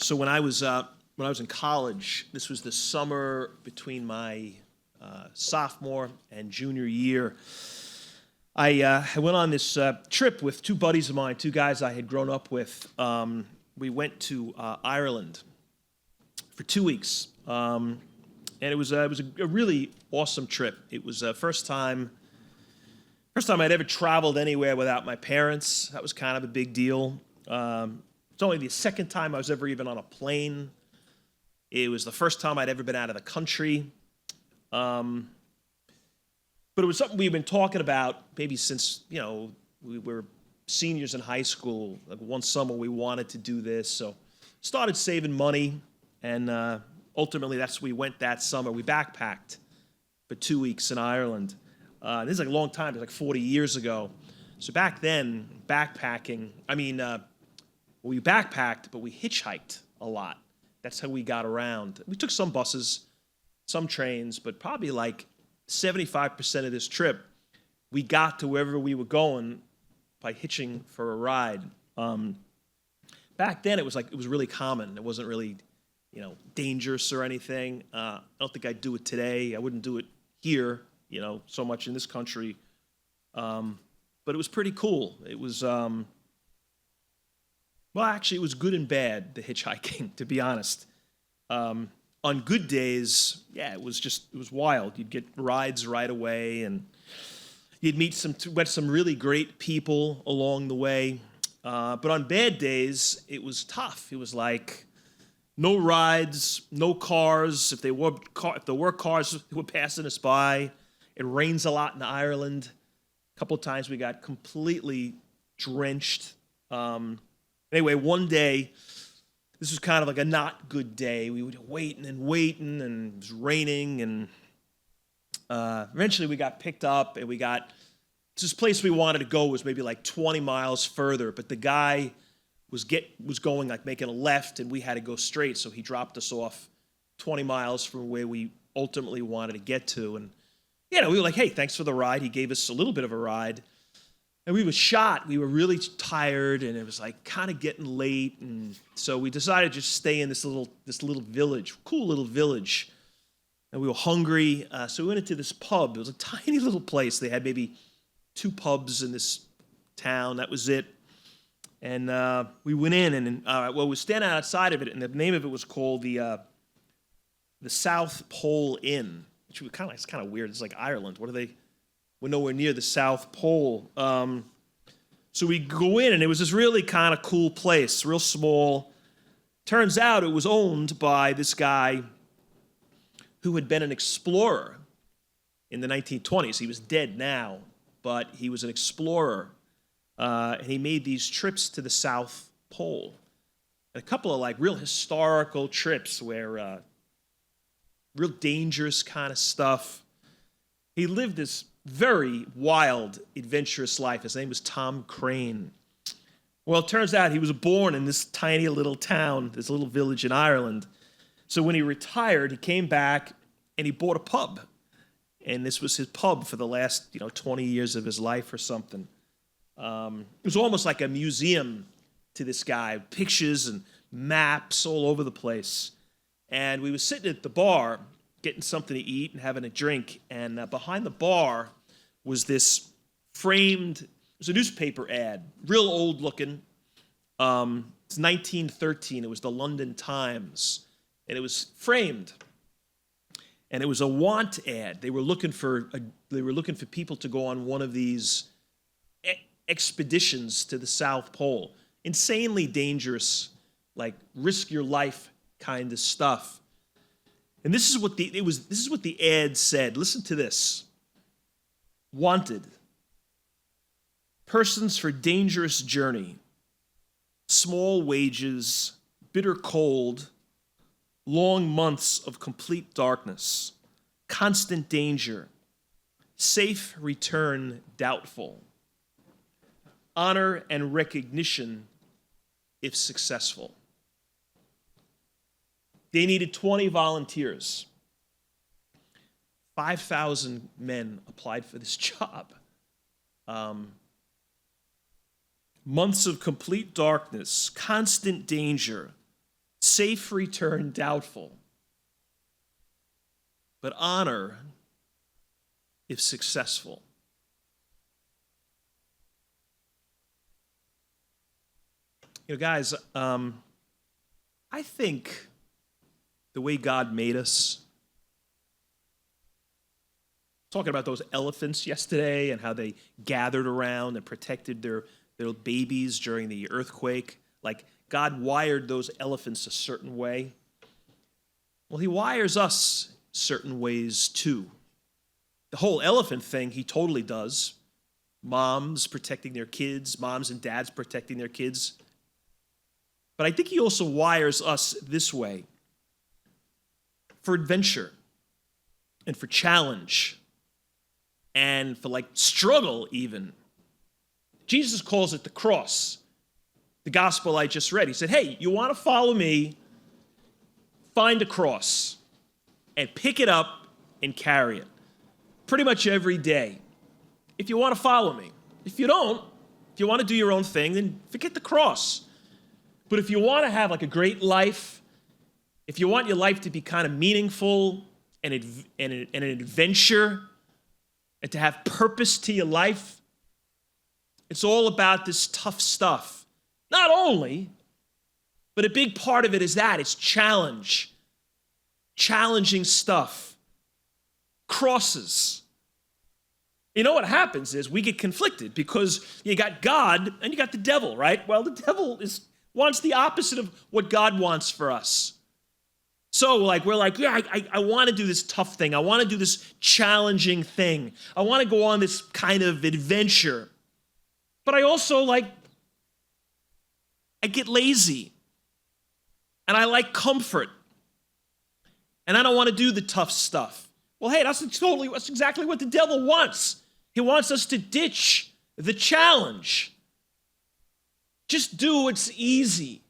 So when I was in college, this was the summer between my sophomore and junior year. I went on this trip with two buddies of mine, two guys I had grown up with. We went to Ireland for 2 weeks, and it was a really awesome trip. It was the first time I'd ever traveled anywhere without my parents. That was kind of a big deal. It's only the second time I was ever even on a plane. It was the first time I'd ever been out of the country. But it was something we've been talking about maybe since, we were seniors in high school. Like one summer we wanted to do this. So started saving money, and ultimately that's where we went that summer. We backpacked for 2 weeks in Ireland. This is like a long time. It was like 40 years ago. So back then, backpacking, we backpacked, but we hitchhiked a lot. That's how we got around. We took some buses, some trains, but probably like 75% of this trip, we got to wherever we were going by hitching for a ride. Back then, it was really common. It wasn't really, dangerous or anything. I don't think I'd do it today. I wouldn't do it here, so much in this country. But it was pretty cool. It was, actually, it was good and bad, the hitchhiking, to be honest. On good days, it was wild. You'd get rides right away, and you'd met some really great people along the way. But on bad days, it was tough. It was like no rides, no cars. If there were cars, they were passing us by. It rains a lot in Ireland. A couple of times we got completely drenched. Anyway, one day, this was kind of like a not good day. We were waiting, and it was raining, and eventually we got picked up, and this place we wanted to go was maybe like 20 miles further, but the guy was going like making a left, and we had to go straight, so he dropped us off 20 miles from where we ultimately wanted to get to, and we were like, hey, thanks for the ride. He gave us a little bit of a ride. And we were shot. We were really tired, and it was like kind of getting late, and so we decided to just stay in this little village, cool little village. And we were hungry, so we went into this pub. It was a tiny little place. They had maybe 2 pubs in this town. That was it. And we we were standing outside of it, and the name of it was called the South Pole Inn, which was it's kind of weird. It's like Ireland. We're nowhere near the South Pole. So we go in, and it was this really kind of cool place, real small. Turns out it was owned by this guy who had been an explorer in the 1920s. He was dead now, but he was an explorer. And he made these trips to the South Pole. And a couple of real historical trips where real dangerous kind of stuff. He lived this very wild, adventurous life. His name was Tom Crane. Well, it turns out he was born in this tiny little town, this little village in Ireland. So when he retired, he came back and he bought a pub. And this was his pub for the last, 20 years of his life or something. It was almost like a museum to this guy, pictures and maps all over the place. And we were sitting at the bar, getting something to eat and having a drink, and behind the bar was this framed, it was a newspaper ad, real old looking. It's 1913, it was the London Times, and it was framed. And it was a want ad. They were looking for people to go on one of these expeditions to the South Pole. Insanely dangerous, like risk your life kind of stuff. And this is what the ad said. Listen to this. Wanted. Persons for dangerous journey. Small wages, bitter cold, long months of complete darkness, constant danger, safe return doubtful, honor and recognition if successful. They needed 20 volunteers. 5,000 men applied for this job. Months of complete darkness, constant danger, safe return doubtful, but honor if successful. You know, guys, I think the way God made us, talking about those elephants yesterday and how they gathered around and protected their babies during the earthquake, like God wired those elephants a certain way. Well, he wires us certain ways too. The whole elephant thing, he totally does. Moms protecting their kids, moms and dads protecting their kids. But I think he also wires us this way for adventure and for challenge and for like struggle even. Jesus calls it the cross. The gospel I just read. He said, hey, you want to follow me? Find a cross and pick it up and carry it. Pretty much every day. If you want to follow me. If you don't, if you want to do your own thing, then forget the cross. But if you want to have like a great life, if you want your life to be kind of meaningful and an adventure and to have purpose to your life, it's all about this tough stuff. Not only, but a big part of it is that. It's challenge. Challenging stuff. Crosses. You know what happens is we get conflicted because you got God and you got the devil, right? Well, the devil wants the opposite of what God wants for us. So we're like, yeah, I want to do this tough thing. I want to do this challenging thing. I want to go on this kind of adventure. But I also I get lazy. And I like comfort. And I don't want to do the tough stuff. Well, hey, that's exactly what the devil wants. He wants us to ditch the challenge. Just do what's easy.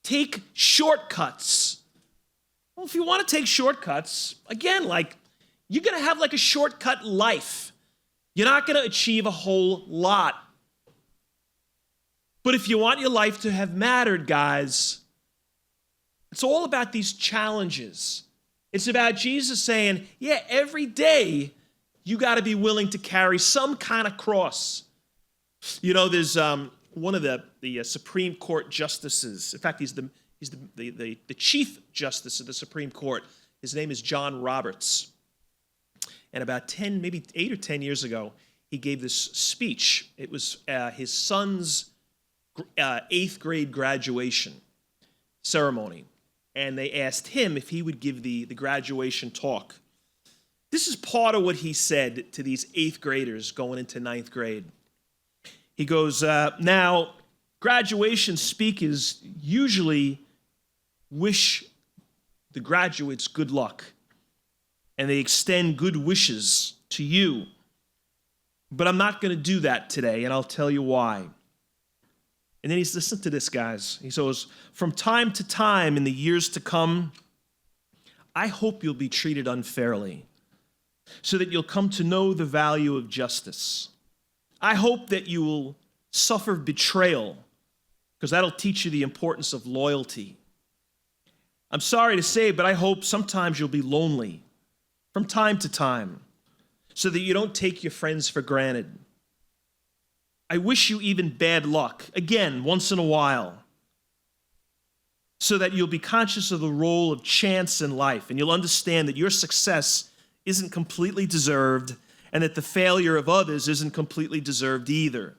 Take shortcuts. Well, if you want to take shortcuts, again, you're going to have a shortcut life. You're not going to achieve a whole lot. But if you want your life to have mattered, guys, it's all about these challenges. It's about Jesus saying, yeah, every day you got to be willing to carry some kind of cross. You know, there's one of the Supreme Court justices. In fact, he's the Chief Justice of the Supreme Court. His name is John Roberts. And about 8 or 10 years ago, he gave this speech. It was his son's 8th grade graduation ceremony. And they asked him if he would give the graduation talk. This is part of what he said to these 8th graders going into 9th grade. He goes, now, graduation speakers usually wish the graduates good luck, and they extend good wishes to you. But I'm not going to do that today, and I'll tell you why. And then he's, listen to this, guys. He says, from time to time in the years to come, I hope you'll be treated unfairly so that you'll come to know the value of justice. I hope that you will suffer betrayal because that'll teach you the importance of loyalty. I'm sorry to say, but I hope sometimes you'll be lonely from time to time so that you don't take your friends for granted. I wish you even bad luck, again, once in a while, so that you'll be conscious of the role of chance in life and you'll understand that your success isn't completely deserved and that the failure of others isn't completely deserved either.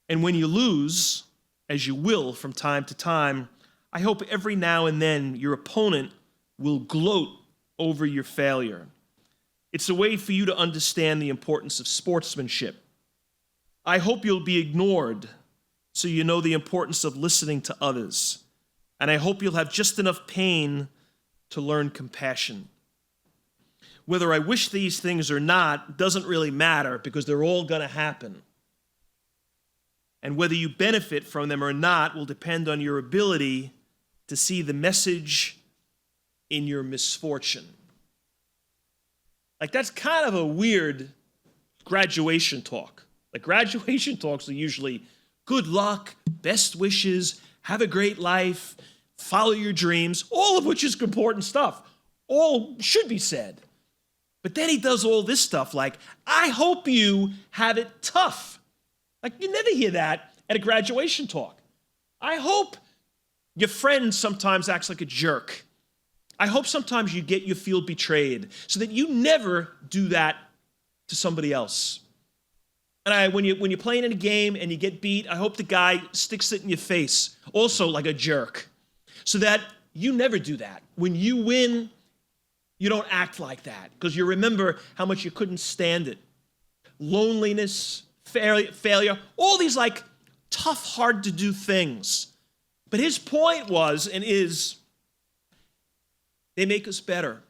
And when you lose, as you will from time to time, I hope every now and then your opponent will gloat over your failure. It's a way for you to understand the importance of sportsmanship. I hope you'll be ignored so you know the importance of listening to others. And I hope you'll have just enough pain to learn compassion. Whether I wish these things or not doesn't really matter because they're all going to happen. And whether you benefit from them or not will depend on your ability to see the message in your misfortune. That's kind of a weird graduation talk. Graduation talks are usually good luck, best wishes, have a great life, follow your dreams, all of which is important stuff. All should be said. But then he does all this stuff like, I hope you have it tough. Like, you never hear that at a graduation talk. I hope your friend sometimes acts like a jerk. I hope sometimes you feel betrayed so that you never do that to somebody else. And when you're playing in a game and you get beat, I hope the guy sticks it in your face, also like a jerk, so that you never do that. When you win, you don't act like that because you remember how much you couldn't stand it. Loneliness, failure, all these like tough, hard to do things. But his point was and is, they make us better.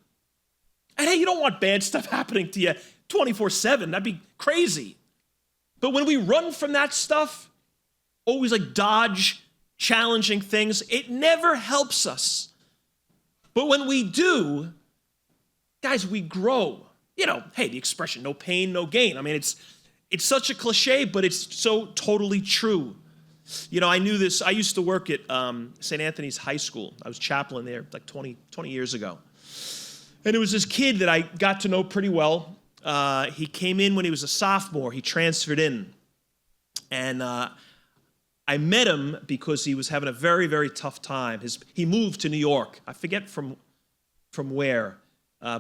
And hey, you don't want bad stuff happening to you 24/7. That'd be crazy. But when we run from that stuff, always like dodge challenging things, it never helps us. But when we do, guys, we grow. You know, hey, the expression, no pain, no gain. I mean, it's such a cliche, but it's so totally true. You know, I knew this. I used to work at St. Anthony's High School. I was chaplain there like 20 years ago. And it was this kid that I got to know pretty well. He came in when he was a sophomore. He transferred in. And I met him because he was having a very, very tough time. He moved to New York. I forget from where.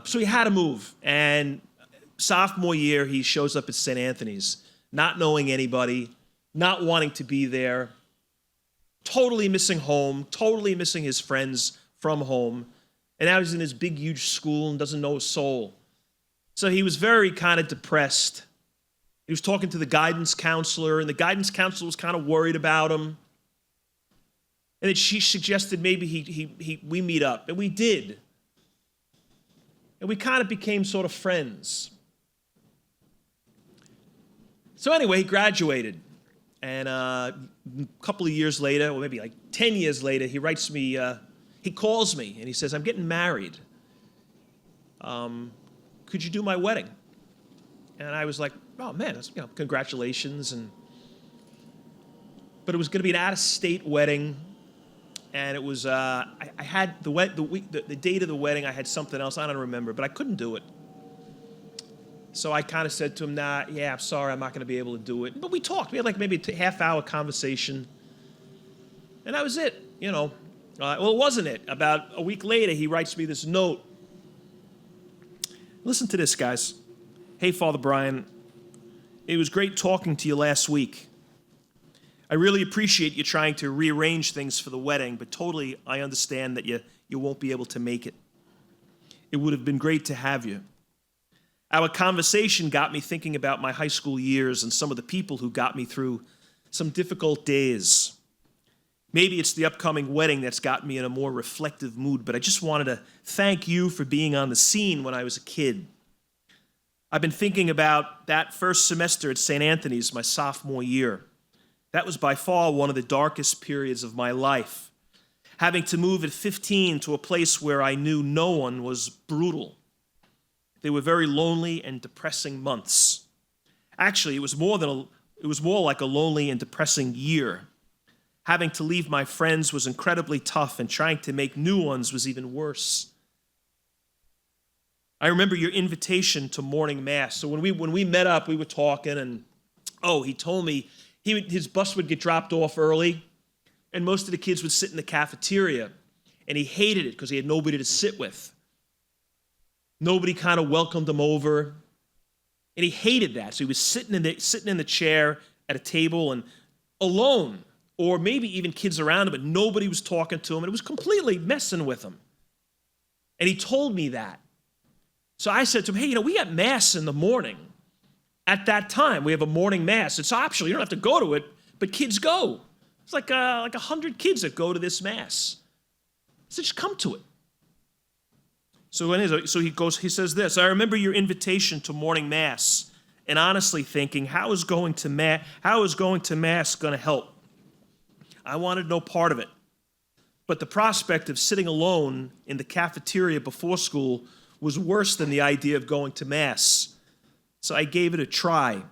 So he had to move. And sophomore year, he shows up at St. Anthony's, not knowing anybody, not wanting to be there, totally missing home, totally missing his friends from home. And now he's in this big, huge school and doesn't know a soul. So he was very kind of depressed. He was talking to the guidance counselor, and the guidance counselor was kind of worried about him. And then she suggested maybe we meet up, and we did. And we kind of became sort of friends. So anyway, he graduated. And a couple of years later, or maybe like 10 years later, he writes me, he calls me, and he says, I'm getting married. Could you do my wedding? And I was like, oh man, that's, congratulations. But it was going to be an out-of-state wedding, and it was I had the date of the wedding. I had something else I don't remember, but I couldn't do it. So I kind of said to him, I'm sorry, I'm not going to be able to do it. But we talked. We had like maybe a half-hour conversation, and that was it. Well, it wasn't it. About a week later, he writes me this note. Listen to this, guys. Hey, Father Brian, it was great talking to you last week. I really appreciate you trying to rearrange things for the wedding, but totally I understand that you won't be able to make it. It would have been great to have you. Our conversation got me thinking about my high school years and some of the people who got me through some difficult days. Maybe it's the upcoming wedding that's got me in a more reflective mood, but I just wanted to thank you for being on the scene when I was a kid. I've been thinking about that first semester at St. Anthony's, my sophomore year. That was by far one of the darkest periods of my life. Having to move at 15 to a place where I knew no one was brutal. They were very lonely and depressing months. Actually, it was more like a lonely and depressing year. Having to leave my friends was incredibly tough, and trying to make new ones was even worse. I remember your invitation to morning mass. So when we met up, we were talking, and he told me his bus would get dropped off early, and most of the kids would sit in the cafeteria, and he hated it because he had nobody to sit with. Nobody kind of welcomed him over, and he hated that. So he was sitting in the chair at a table and alone, or maybe even kids around him, but nobody was talking to him, and it was completely messing with him. And he told me that. So I said to him, hey, we got mass in the morning. At that time, we have a morning mass. It's optional. You don't have to go to it, but kids go. It's like 100 kids that go to this mass. So just come to it. So he says this, I remember your invitation to morning mass, and honestly thinking, how is going to mass going to help? I wanted no part of it. But the prospect of sitting alone in the cafeteria before school was worse than the idea of going to mass. So I gave it a try.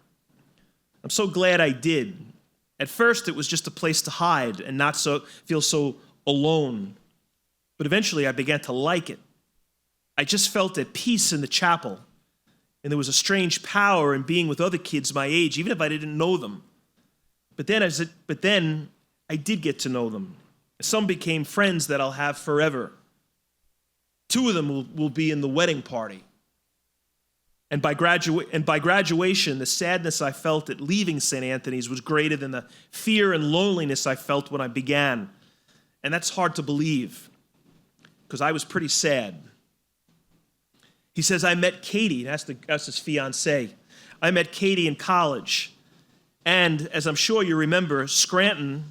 I'm so glad I did. At first, it was just a place to hide and not feel so alone. but eventually I began to like it. I just felt at peace in the chapel, and there was a strange power in being with other kids my age, even if I didn't know them. But then I did get to know them. Some became friends that I'll have forever. 2 of them will be in the wedding party. And by graduation, the sadness I felt at leaving St. Anthony's was greater than the fear and loneliness I felt when I began. And that's hard to believe, because I was pretty sad. He says, I met Katie, that's his fiancée. I met Katie in college. And as I'm sure you remember, Scranton,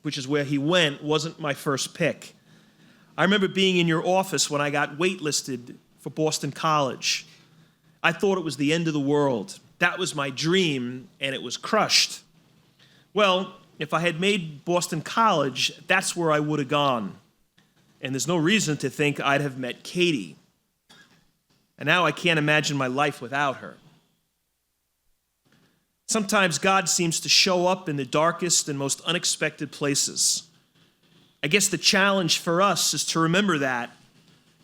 which is where he went, wasn't my first pick. I remember being in your office when I got waitlisted for Boston College. I thought it was the end of the world. That was my dream, and it was crushed. Well, if I had made Boston College, that's where I would have gone. And there's no reason to think I'd have met Katie. And now I can't imagine my life without her. Sometimes God seems to show up in the darkest and most unexpected places. I guess the challenge for us is to remember that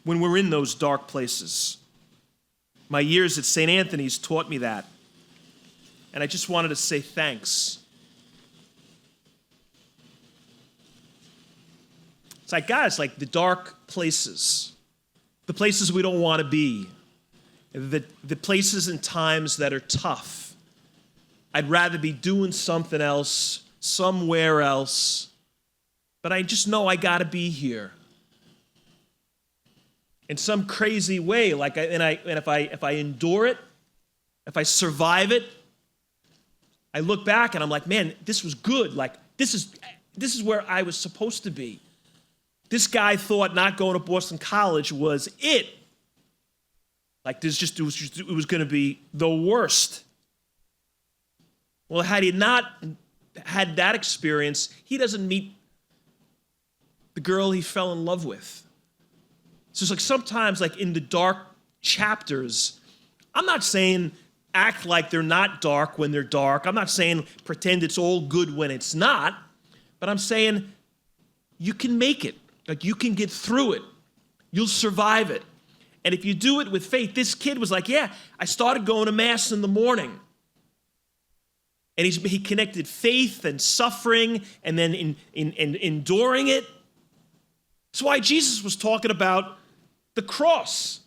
when we're in those dark places. My years at St. Anthony's taught me that. And I just wanted to say thanks. It's like, guys, like the dark places, the places we don't want to be, the places and times that are tough. I'd rather be doing something else, somewhere else, but I just know I got to be here. In some crazy way, if I endure it, if I survive it, I look back and I'm like, man, this was good. Like this is where I was supposed to be. This guy thought not going to Boston College was it. Like it was going to be the worst. Well, had he not had that experience, he doesn't meet the girl he fell in love with. So it's like sometimes, like in the dark chapters, I'm not saying act like they're not dark when they're dark. I'm not saying pretend it's all good when it's not. But I'm saying you can make it. Like you can get through it. You'll survive it. And if you do it with faith, this kid was like, yeah, I started going to Mass in the morning. And he connected faith and suffering and then in enduring it. That's why Jesus was talking about the cross.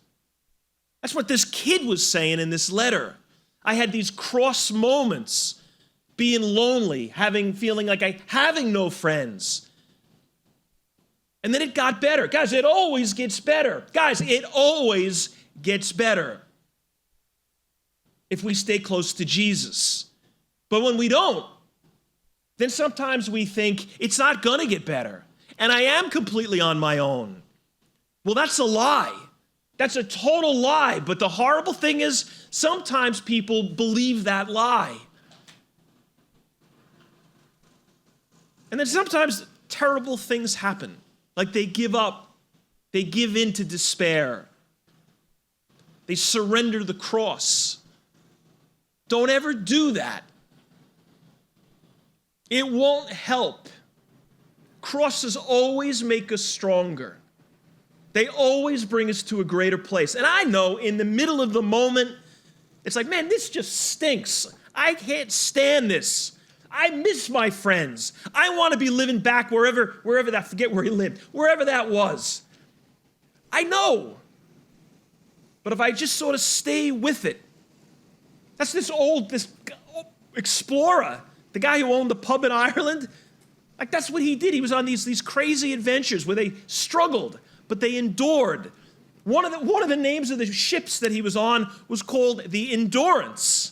That's what this kid was saying in this letter. I had these cross moments, being lonely, feeling like having no friends. And then it got better. Guys, it always gets better. Guys, it always gets better if we stay close to Jesus. But when we don't, then sometimes we think it's not going to get better. And I am completely on my own. Well, that's a lie. That's a total lie. But the horrible thing is sometimes people believe that lie. And then sometimes terrible things happen. Like they give up. They give in to despair. They surrender the cross. Don't ever do that. It won't help. Crosses always make us stronger. They always bring us to a greater place. And I know in the middle of the moment, it's like, man, this just stinks. I can't stand this. I miss my friends. I want to be living back wherever that, forget where he lived, wherever that was. I know. But if I just sort of stay with it, that's this explorer, the guy who owned the pub in Ireland. Like that's what he did. He was on these crazy adventures where they struggled, but they endured. One of the names of the ships that he was on was called the Endurance.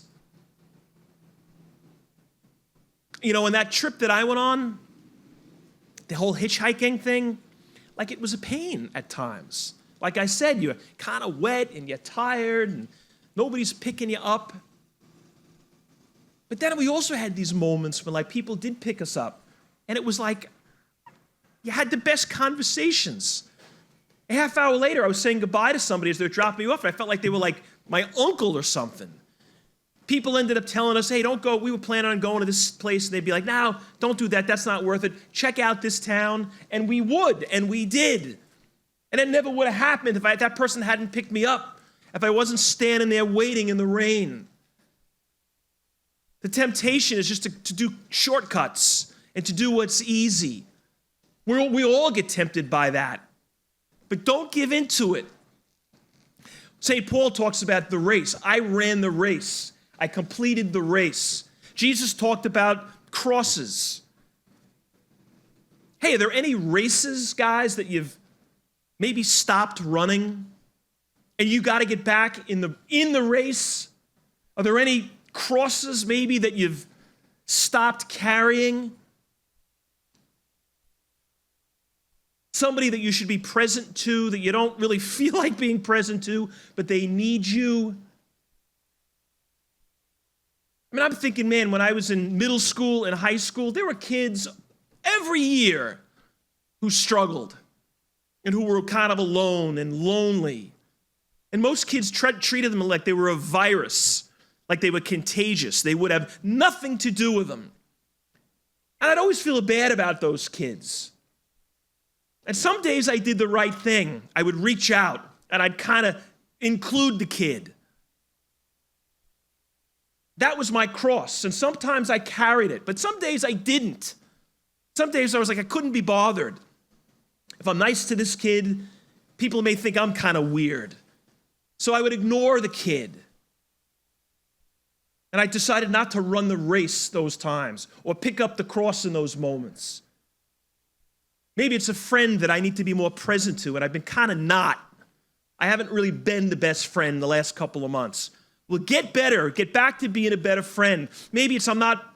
You know, and that trip that I went on, the whole hitchhiking thing, like it was a pain at times. Like I said, you're kind of wet and you're tired and nobody's picking you up. But then we also had these moments when like people did pick us up. And it was like, you had the best conversations. A half hour later, I was saying goodbye to somebody as they were dropping me off, and I felt like they were like my uncle or something. People ended up telling us, hey, don't go. We were planning on going to this place. And they'd be like, no, don't do that. That's not worth it. Check out this town. And we would, and we did. And it never would have happened if that person hadn't picked me up, if I wasn't standing there waiting in the rain. The temptation is just to do shortcuts and to do what's easy. We all get tempted by that. But don't give in to it. St. Paul talks about the race. I ran the race. I completed the race. Jesus talked about crosses. Hey, are there any races, guys, that you've maybe stopped running and you got to get back in the race? Are there any crosses maybe that you've stopped carrying? Somebody that you should be present to, that you don't really feel like being present to, but they need you. I mean, I'm thinking, man, when I was in middle school and high school, there were kids every year who struggled and who were kind of alone and lonely. And most kids treated them like they were a virus, like they were contagious. They would have nothing to do with them. And I'd always feel bad about those kids. And some days I did the right thing. I would reach out and I'd kind of include the kid. That was my cross. And sometimes I carried it, but some days I didn't. Some days I was like, I couldn't be bothered. If I'm nice to this kid, people may think I'm kind of weird. So I would ignore the kid. And I decided not to run the race those times or pick up the cross in those moments. Maybe it's a friend that I need to be more present to, and I've been kind of not. I haven't really been the best friend the last couple of months. Well, get better. Get back to being a better friend. Maybe it's I'm not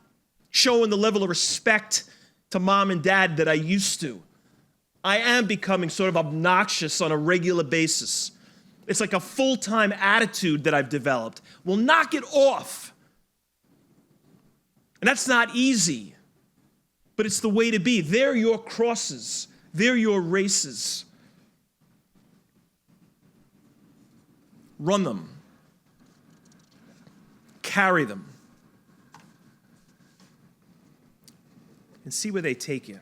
showing the level of respect to mom and dad that I used to. I am becoming sort of obnoxious on a regular basis. It's like a full-time attitude that I've developed. Well, knock it off. And that's not easy. But it's the way to be. They're your crosses. They're your races. Run them. Carry them. And see where they take you.